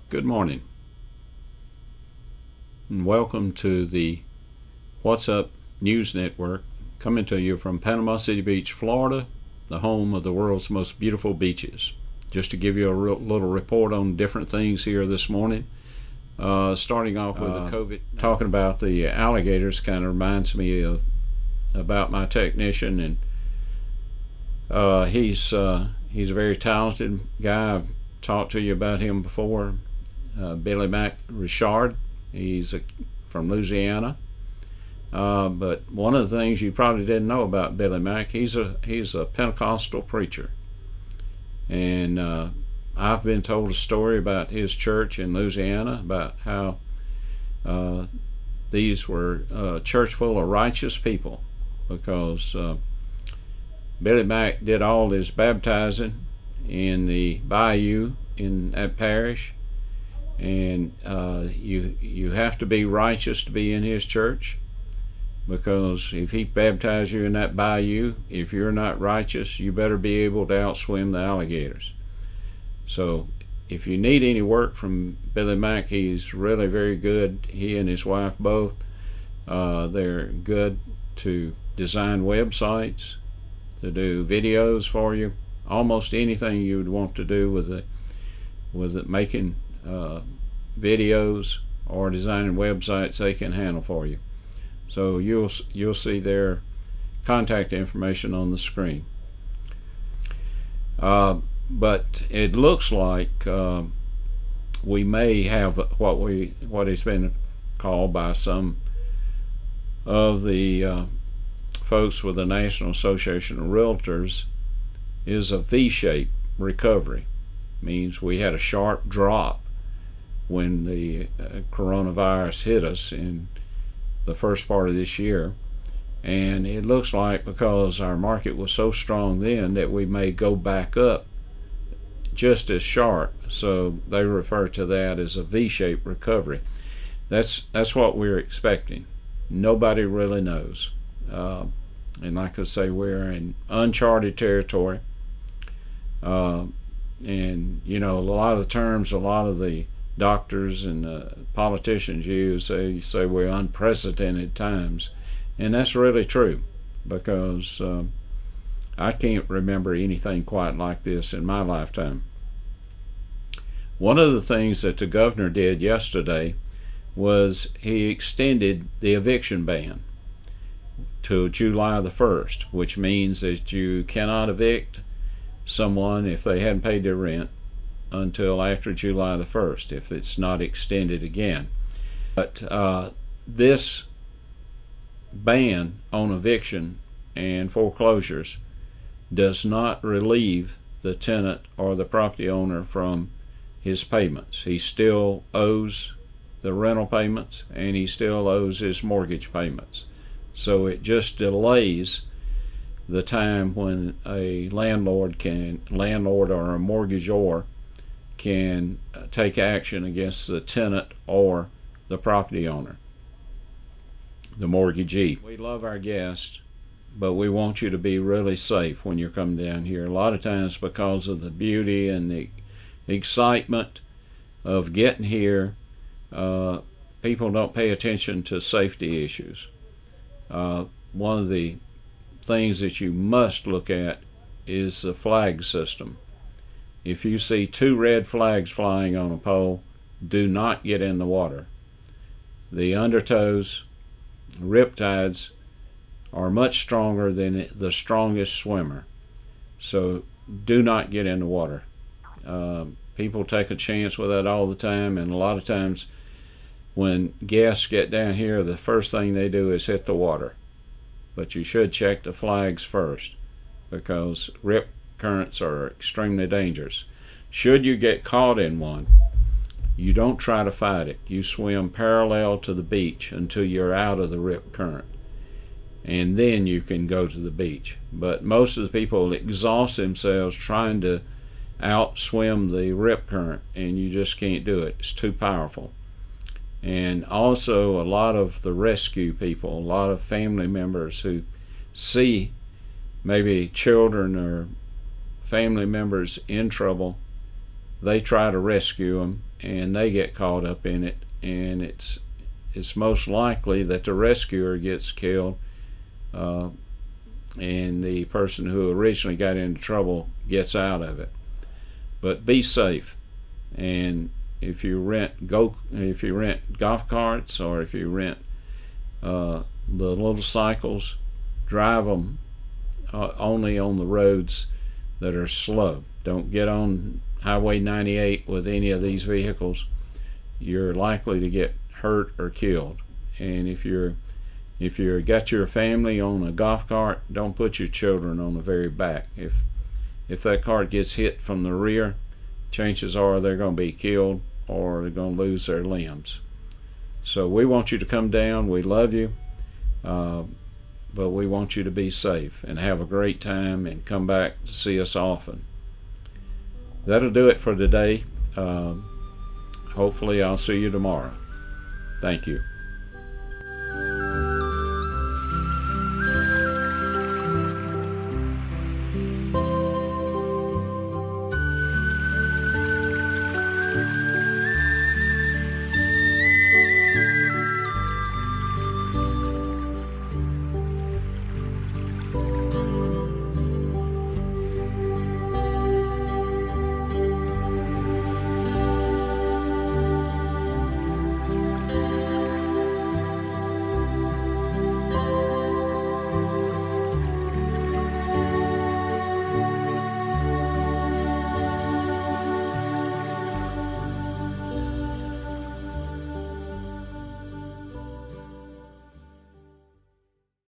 Good morning, and welcome to the What's Up News Network, coming to you from Panama City Beach, Florida, the home of the world's most beautiful beaches. Just to give you a little report on different things here this morning. Starting off with the COVID, talking about the alligators kind of reminds me about my technician, and he's a very talented guy. I've talked to you about him before. Billy Mac Richard. He's from Louisiana. But one of the things you probably didn't know about Billy Mac, he's a Pentecostal preacher. And I've been told a story about his church in Louisiana, about how these were a church full of righteous people, because Billy Mac did all his baptizing in the bayou in that parish. And you have to be righteous to be in his church, because if he baptized you in that bayou, if you're not righteous, you better be able to outswim the alligators. So if you need any work from Billy Mac, he's really very good. He and his wife both, they're good to design websites, to do videos for you, almost anything you would want to do with it making videos or designing websites, they can handle for you. So you'll see their contact information on the screen. But it looks like we may have what has been called by some of the folks with the National Association of Realtors is a V-shaped recovery. Means we had a sharp drop when the coronavirus hit us in the first part of this year, and it looks like because our market was so strong then that we may go back up just as sharp. So they refer to that as a V-shaped recovery. That's what we're expecting. Nobody really knows, and like I say, we're in uncharted territory. And you know, a lot of the terms a lot of the doctors and politicians use, they say we're unprecedented times, and that's really true, because I can't remember anything quite like this in my lifetime. One of the things that the governor did yesterday was he extended the eviction ban to July the 1st, which means that you cannot evict someone if they hadn't paid their rent until after July the 1st, if it's not extended again. But this ban on eviction and foreclosures does not relieve the tenant or the property owner from his payments. He still owes the rental payments, and he still owes his mortgage payments. So it just delays the time when a landlord or a mortgagor can take action against the tenant or the property owner, the mortgagee. We love our guests, but we want you to be really safe when you're coming down here. A lot of times, because of the beauty and the excitement of getting here, people don't pay attention to safety issues. One of the things that you must look at is the flag system. If you see 2 red flags flying on a pole, do not get in the water. The undertows, riptides, are much stronger than the strongest swimmer. So do not get in the water. People take a chance with that all the time, and a lot of times when guests get down here, the first thing they do is hit the water. But you should check the flags first, because rip currents are extremely dangerous. Should you get caught in one, you don't try to fight it. You swim parallel to the beach until you're out of the rip current, and then you can go to the beach. But most of the people exhaust themselves trying to outswim the rip current, and you just can't do it. It's too powerful. And also, a lot of the rescue people, a lot of family members who see maybe children or family members in trouble, they try to rescue them, and they get caught up in it, and it's most likely that the rescuer gets killed, and the person who originally got into trouble gets out of it. But be safe, and if you rent golf carts, or if you rent the little cycles, drive them only on the roads that are slow. Don't get on Highway 98 with any of these vehicles. You're likely to get hurt or killed. And if you're got your family on a golf cart, don't put your children on the very back. If that cart gets hit from the rear, chances are they're going to be killed or they're going to lose their limbs. So we want you to come down. We love you, but we want you to be safe and have a great time and come back to see us often. That'll do it for today. Hopefully I'll see you tomorrow. Thank you.